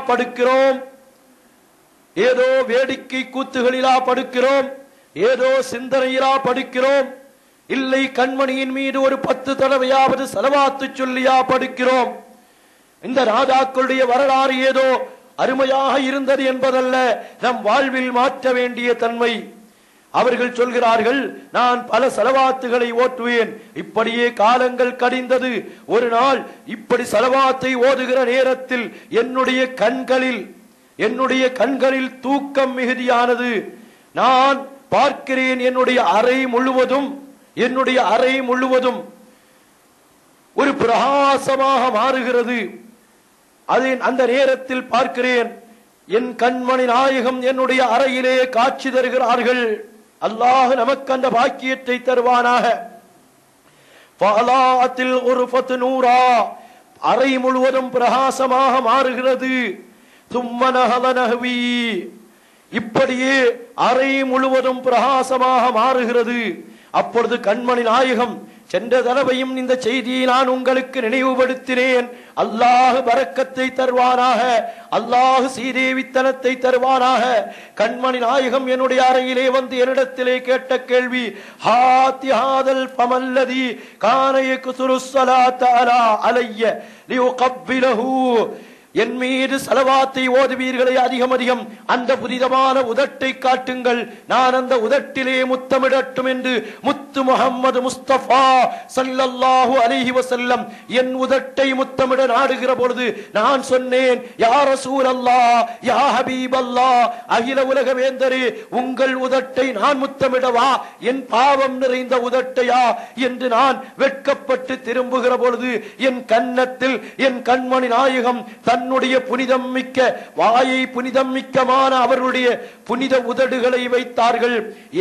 படுக்கிறோம்? ஏதோ வேடிக்கை கூத்துகளிலா படுக்கிறோம்? ஏதோ சிந்தனையிலா படுக்கிறோம்? இல்லை, கண்மணியின் மீது ஒரு 10 தடவையாவது ஸலவாத்து சொல்லியா படுக்கிறோம்? இந்த ராஜாக்களுடைய வரலாறு ஏதோ அருமையாக இருந்தது என்பதல்ல, நம் வாழ்வில் மாற்ற வேண்டிய தன்மை. அவர்கள் சொல்கிறார்கள், நான் பல ஸலவாத்துகளை ஓட்டுவேன். இப்படியே காலங்கள் கடிந்தது. ஒரு நாள் இப்படி ஸலவாத்தை ஓதுகிற நேரத்தில் என்னுடைய கண்களில் தூக்கம் மிகுதியானது. நான் பார்க்கிறேன், என்னுடைய அறை முழுவதும் ஒரு பிரகாசமாக மாறுகிறது. அந்த நேரத்தில் பார்க்கிறேன், என் கண்மணி நாயகம் என்னுடைய அறையிலே காட்சி தருகிறார்கள். அல்லாஹ் நமக்கு அந்த பாக்கியத்தை தருவானாக. ஃபலாத்தில் குர்ஃபத்து நூரா, அறை முழுவதும் பிரகாசமாக மாறுகிறது. தும்ம நஹல நஹ்வி, இப்படியே அறை முழுவதும் பிரகாசமாக மாறுகிறது. அப்பொழுது கண்மணி நாயகம், சென்ற தடவையும் இந்த செய்தியை நான் உங்களுக்கு நினைவுபடுத்தினேன். அல்லாஹ் பரக்கத்தை தருவானாக, அல்லாஹ் சீதேவித்தனத்தை தருவானாக. கண்மணி நாயகம் என்னுடைய அறையிலே வந்து என்னிடத்திலே கேட்ட கேள்வி, ஹாத்தி ஹாதல் ஃபமல்லதி கான யக்ஸுரு ஸலாத அலா அலைய லியுகப்பிலஹு, என் மீது ஸலவாத்தை ஓதுவீர்களே அதிகம் அதிகம், அந்த புனிதமான உதட்டை காட்டுங்கள், நான் அந்த உதட்டிலே முத்தமிடட்டும் என்று முத்து முஹம்மது முஸ்தபா ஸல்லல்லாஹு அலைஹி வஸல்லம் என் உதட்டை முத்தமிட நாடுகிற பொழுது நான் சொன்னேன், யா ரசூலல்லாஹ், யா ஹபீபல்லாஹ், அகில உலக வேந்தரே, உங்கள் உதட்டை நான் முத்தமிடவா? என் பாவம் நிறைந்த உதட்டையா என்று நான் வெட்கப்பட்டு திரும்புகிற பொழுது என் கன்னத்தில் என் கண்மணி நாயகம் தன்னுடைய புனிதம் மிக்க வாயை, புனிதம் மிக்கமான அவருடைய புனித உதடுகளை வைத்தார்கள்.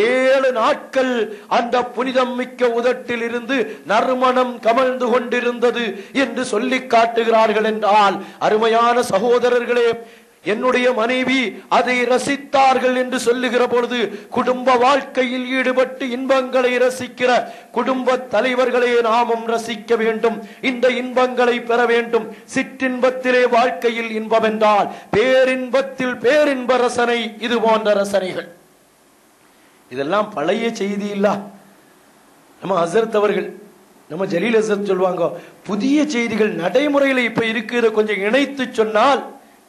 7 நாட்கள் அந்த புனிதம் மிக்க உதட்டில் இருந்து நறுமணம் கமழ்ந்து கொண்டிருந்தது என்று சொல்லி காட்டுகிறார்கள். என்றால் அருமையான சகோதரர்களே, என்னுடைய மனைவி அதை ரசித்தார்கள் என்று சொல்லுகிற பொழுது, குடும்ப வாழ்க்கையில் ஈடுபட்டு இன்பங்களை ரசிக்கிற குடும்ப தலைவர்களே நாமும் ரசிக்க வேண்டும், இந்த இன்பங்களை பெற வேண்டும். சிற்றின்பத்திலே வாழ்க்கையில் இன்பம் என்றால் பேரின்பத்தில் பேரின்ப ரசனை, இது போன்ற ரசனைகள். இதெல்லாம் பழைய செய்தி இல்ல. நம்ம ஹஸரத் அவர்கள், நம்ம ஜலீல் ஹஸரத் சொல்லுவாங்க, புதிய செய்திகள் நடைமுறையில் இப்ப இருக்கிற கொஞ்சம் இணைத்து சொன்னால்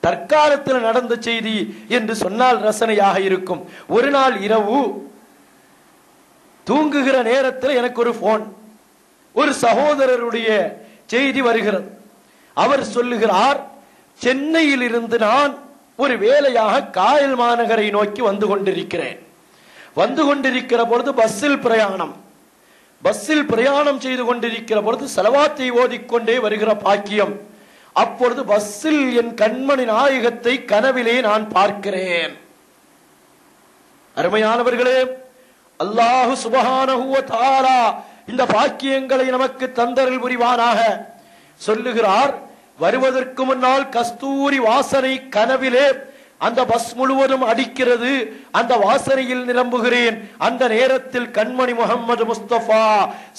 தற்காலத்தில் நடந்த செய்தி என்று சொன்னால் ரசனையாக இருக்கும். ஒரு நாள் இரவு தூங்குகிற நேரத்தில் எனக்கு ஒரு போன், ஒரு சகோதரருடைய செய்தி வருகிறது. அவர் சொல்லுகிறார், சென்னையில் இருந்து நான் ஒரு வேலையாக காயல் மாநகரை நோக்கி வந்து கொண்டிருக்கிற பொழுது பஸ்ஸில் பிரயாணம் செய்து கொண்டிருக்கிற பொழுது ஸலவாத்தை ஓதிக்கொண்டே வருகிற பாக்கியம். அப்பொழுது பஸ்ஸில் என் கண்மணி நாயகத்தை கனவிலே நான் பார்க்கிறேன். அருமையானவர்களே, அல்லாஹு சுப்ஹானஹு வ தஆலா இந்த பாக்கியங்களை நமக்கு தந்தருள் புரிவானாக. சொல்லுகிறார், வருவதற்கு முன்னால் கஸ்தூரி வாசனை கனவிலே அந்த பஸ் முழுவதும் அடிக்கிறது, அந்த வாசனையில் நிரம்புகிறேன். அந்த நேரத்தில் கண்மணி முஹம்மது முஸ்தபா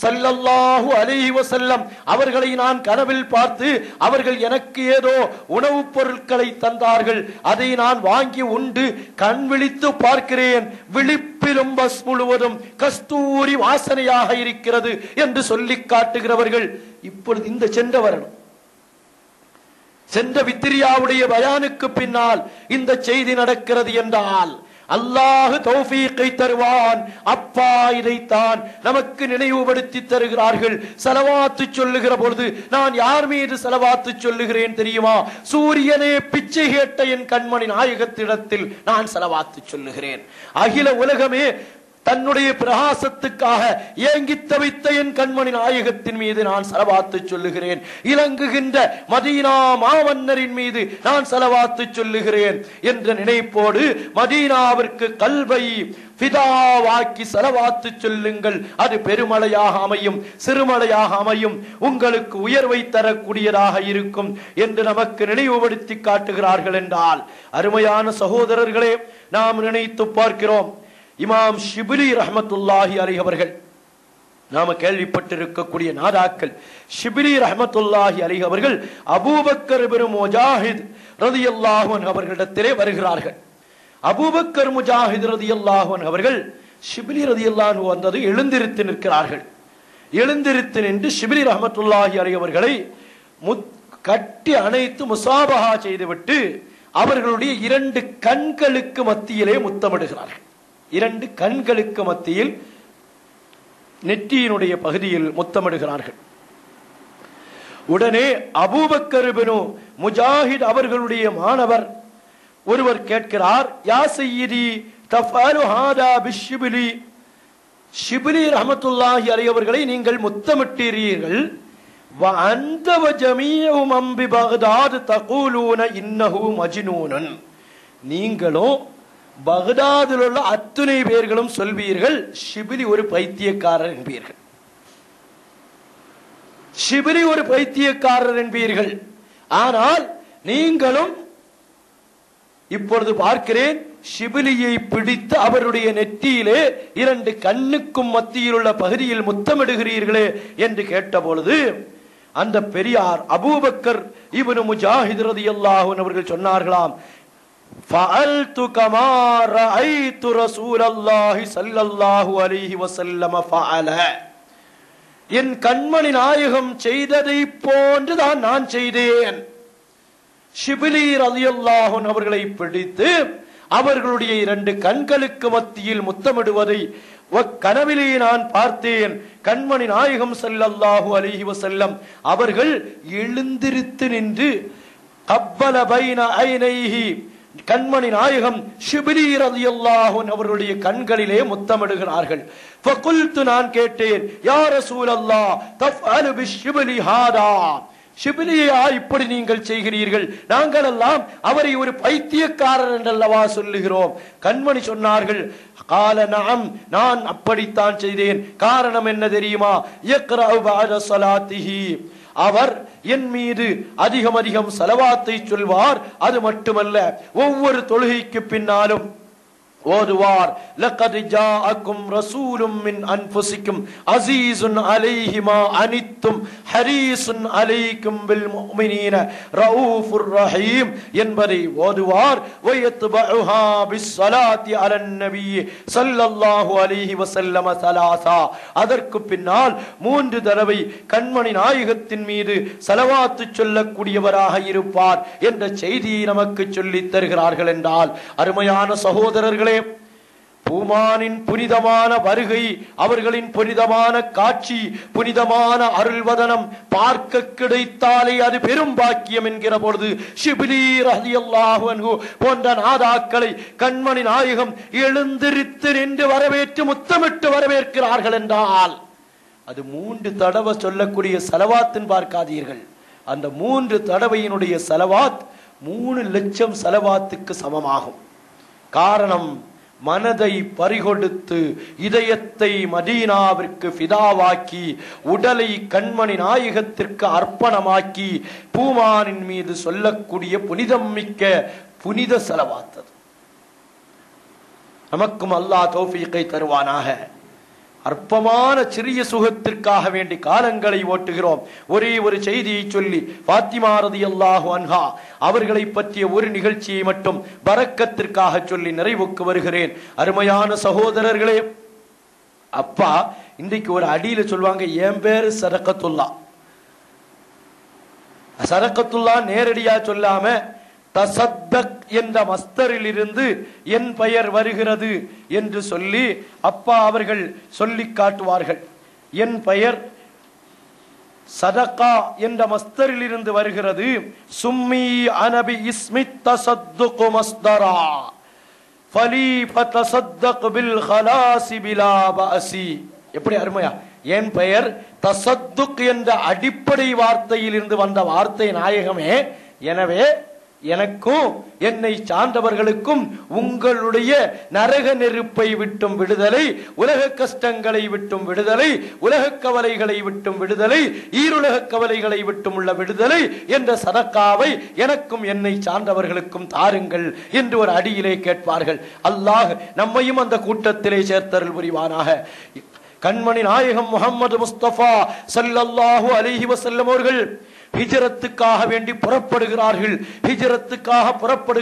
ஸல்லல்லாஹு அலைஹி வஸல்லம் அவர்களை நான் கனவில் பார்த்து, அவர்கள் எனக்கு ஏதோ உணவுப் பொருட்களை தந்தார்கள். அதை நான் வாங்கி உண்டு கண் விழித்து பார்க்கிறேன், விழிப்பிலும் பஸ் முழுவதும் கஸ்தூரி வாசனையாக இருக்கிறது என்று சொல்லி காட்டுகிறவர்கள். இப்பொழுது இந்த சென்ற வித்திரியாவுடைய பயானுக்கு பின்னால் இந்த செய்தி நடக்கிறது என்றால் அல்லாஹ் தௌஃபீக்கை தருவான். அப்பா இதைத்தான் நமக்கு நினைவுபடுத்தி தருகிறார்கள். ஸலவாத்து சொல்லுகிற பொழுது நான் யார் மீது ஸலவாத்து சொல்லுகிறேன் தெரியுமா? சூரியனே பிச்சை கேட்ட என் கண்மணி நாயகத்திடத்தில் நான் ஸலவாத்து சொல்லுகிறேன். அகில உலகமே தன்னுடைய பிரகாசத்துக்காக ஏங்கி தவித்த என் கண்மணி நாயகத்தின் மீது நான் ஸலவாத்து சொல்லுகிறேன். இலங்குகின்ற மதீனா மாமன்னரின் மீது நான் ஸலவாத்து சொல்லுகிறேன் என்ற நினைப்போடு மதீனாவிற்கு கல்வை ஃபிதாவாக்கி ஸலவாத்து சொல்லுங்கள். அது பெருமழையாக அமையும், சிறுமழையாக அமையும், உங்களுக்கு உயர்வை தரக்கூடியதாக இருக்கும் என்று நமக்கு நினைவுபடுத்தி காட்டுகிறார்கள். என்றால் அருமையான சகோதரர்களே, நாம் நினைத்து பார்க்கிறோம், இமாம் ஷிபிலி ரஹ்மத்துல்லாஹி அலைஹி அவர்கள் நாம கேள்விப்பட்டிருக்கக்கூடிய நாதாக்கள் ஷிபிலி ரஹ்மத்துல்லாஹி அலைஹி அவர்கள் அபூபக்கர் இப்னு முஜாஹித் ரலியல்லாஹு அன்ஹு அவர்களிடத்திலே வருகிறார்கள். அபூபக்கர் முஜாஹித் ரலியல்லாஹு அன்ஹு அவர்கள் ஷிபிலி ரலியல்லாஹு அன்ஹு வந்தது எழுந்திருத்து நிற்கிறார்கள். எழுந்திருத்து நின்று ஷிபிலி ரஹ்மத்துல்லாஹி அலைஹி அவர்களை கட்டி அணைத்து முசாபஹா செய்துவிட்டு அவர்களுடைய 2 கண்களுக்கு மத்தியிலே முத்தமிடுகிறார்கள். 2 கண்களுக்கு மத்தியில் நெற்றியினுடைய பகுதியில் முத்தமிடுகிறார்கள். உடனே அபூபக்கர் இப்னு முஜாஹித் அவர்களுடைய மாணவர் ஒருவர் கேட்கிறார், யா சய்யிதி தஃஅலு ஹாதா பிஷ்ஷிபிலி, ஷிபிலி ரஹ்மத்துல்லாஹி அலைஹி அவர்களை நீங்கள் முத்தமிட்டீர்கள், வ அன்த வ ஜமீஉ மன் பி பக்தாத் தகூலூன இன்னஹு மஜ்னூனன், நீங்களும் பக்தாதில் உள்ள அத்துணை பேர்களும் சொல்வீர்கள் ஷிபிலி ஒரு பைத்தியக்காரர் என்பீர்கள். ஷிபிலி ஒரு பைத்தியக்காரர் என்பீர்கள். ஆனால் நீங்களும் இப்பொழுது பார்க்கிறேன் ஷிபிலியை பிடித்து அவருடைய நெற்றியிலே 2 கண்ணுக்கும் மத்தியில் உள்ள பகுதியில் முத்தமிடுகிறீர்களே என்று கேட்டபொழுது அந்த பெரியார் அபூபக்கர் இப்னு முஜாஹித் ரலியல்லாஹு அன்ஹு அவர்கள் சொன்னார்களாம், ஃபஅல்து கமா ரஅய்து ரசூலல்லாஹி ஸல்லல்லாஹு அலைஹி வஸல்லம் ஃபஅல, என் கண்மணி நாயகம் செய்ததை போன்று தான் நான் செய்தேன். ஷிபிலி ரலியல்லாஹு அன்ஹு அவர்களை பிடித்து அவர்களுடைய 2 கண்களுக்கு மத்தியில் முத்தமிடுவதை கனவிலே நான் பார்த்தேன். கண்மணி நாயகம் ஸல்லல்லாஹு அலைஹி வஸல்லம் அவர்கள் எழுந்திருத்து நின்று கப்பல பைன ஐனைஹி, கண்மணி நாயகம் ஷிபிலி ரலியல்லாஹு அன்ஹு அவர்களுடைய கண்களிலே முத்தமிடுகிறார்கள். ஃபகுல்து, நான் கேட்டேன், யா ரசூலல்லாஹ் தஃஅலு பிஷ்ஷிபிலி ஹாதா, ஷிபிலியா இப்படி நீங்கள் செய்கிறீர்கள், நாங்கள் எல்லாம் அவரை ஒரு பைத்தியக்காரர் என்றல்லவா சொல்லுகிறோம். கண்மணி சொன்னார்கள், கால நஅம், நான் அப்படித்தான் செய்தேன். காரணம் என்ன தெரியுமா? யக்ரஉ பஅத ஸலாத்திஹி, அவர் என் மீது அதிகம் அதிகம் ஸலவாத்தை சொல்வார். அது மட்டுமல்ல, ஒவ்வொரு தொழுகைக்கு பின்னாலும் ஓதுவார், லக்கத் ஜாஅக்கும் ரசூலும் மின் அன்ஃபுசிக்கும் அஸீஸுன் அலைஹி மா அனித்தும் ஹரீஸுன் அலைக்கும் பில் முஃமினீன ரഊஃபுர் ரஹீம் என்பதை ஓதுவார். வயத்பஉஹா பிஸ்ஸலாத்தி அலன் நபி ஸல்லல்லாஹு அலைஹி வஸல்லம் ஸலாஸா, அதற்கு பின்னால் 3 தடவை கண்மணி நாயகத்தின் மீது ஸலவாத்து சொல்லக்கூடியவராக இருப்பார் என்ற செய்தியை நமக்கு சொல்லித் தருகிறார்கள். என்றால் அருமையான சகோதரர்களே, பூமானின் புனிதமான வருகை, அவர்களின் புனிதமான காட்சி, புனிதமான அருள்வதனம் பார்க்க கிடைத்தாலே அது பெரும் பாக்கியம் என்கிற பொழுது ஷிபிலி ரலியல்லாஹு அன்ஹு போன்ற நாதாக்களை கண்மணி நாயகம் எழுந்திருத்து நின்று வரவேற்று முத்தமிட்டு வரவேற்கிறார்கள் என்றால் அது 3 தடவை சொல்லக்கூடிய ஸலவாத்தின் பார்க்காதீர்கள். அந்த 3 தடவையினுடைய ஸலவாத் 3 லட்சம் ஸலவாத்துக்கு சமமாகும். காரணம், மனதை பறிகொடுத்து இதயத்தை மதீனாவிற்கு ஃபிதாவாக்கி உடலை கண்மணி நாயகத்திற்கு அர்ப்பணமாக்கி பூமானின் மீது சொல்லக்கூடிய புனிதம் மிக்க புனித ஸலவாத். நமக்கும் அல்லாஹ் தௌஃபீகை தருவானாக. அற்பமான சிறிய சுகத்திற்காக வேண்டி காலங்களை ஓட்டுகிறோம். ஒரே ஒரு செய்தியை சொல்லி ஃபாத்திமா ரலியல்லாஹு அன்ஹா அவர்களை பற்றிய ஒரு நிகழ்ச்சியை மட்டும் பரக்கத்திற்காக சொல்லி நிறைவுக்கு வருகிறேன். அருமையான சகோதரர்களே, அப்பா இன்றைக்கு ஒரு அடியில சொல்லுவாங்க, என் பேரு சதகத்துல்லா. சதகத்துல்லா நேரடியா சொல்லாம தசத்தக் என்ற மஸ்தரில் இருந்து என் பெயர் வருகிறது என்று சொல்லி அப்பா அவர்கள் சொல்லி காட்டுவார்கள். என் பெயர் சதகா என்ற மஸ்தரில் இருந்து வருகிறது. சும்மி அனபி இஸ்மித் தசத்துக் மஸ்தரா ஃபலி ஃபதசத்தக் பில் ஹலாசி பிலா பஅசி. எப்படி அருமையா! என் பெயர் தசத்துக் என்ற அடிப்படை வார்த்தையில் இருந்து வந்த வார்த்தை நாயகமே. எனவே எனக்கும் என்னை சார்ந்தவர்களுக்கும் உங்களுடைய நரக நெருப்பை விட்டும் விடுதலை, உலக கஷ்டங்களை விட்டும் விடுதலை, உலக கவலைகளை விட்டும் விடுதலை, ஈருலக கவலைகளை விட்டும் உள்ள விடுதலை என்ற சதக்காவை எனக்கும் என்னை சார்ந்தவர்களுக்கும் தாருங்கள் என்று ஒரு அடியிலே கேட்பார்கள். அல்லாஹ் நம்மையும் அந்த கூட்டத்திலே சேர்த்தருள் புரிவானாக. கண்மணி நாயகம் முஹம்மது முஸ்தபா ஸல்லல்லாஹு அலைஹி வஸல்லம் அவர்கள் ஹிஜ்ரத்துக்காக வேண்டி புறப்படுகிறார்கள். ஹிஜ்ரத்துக்காக புறப்படு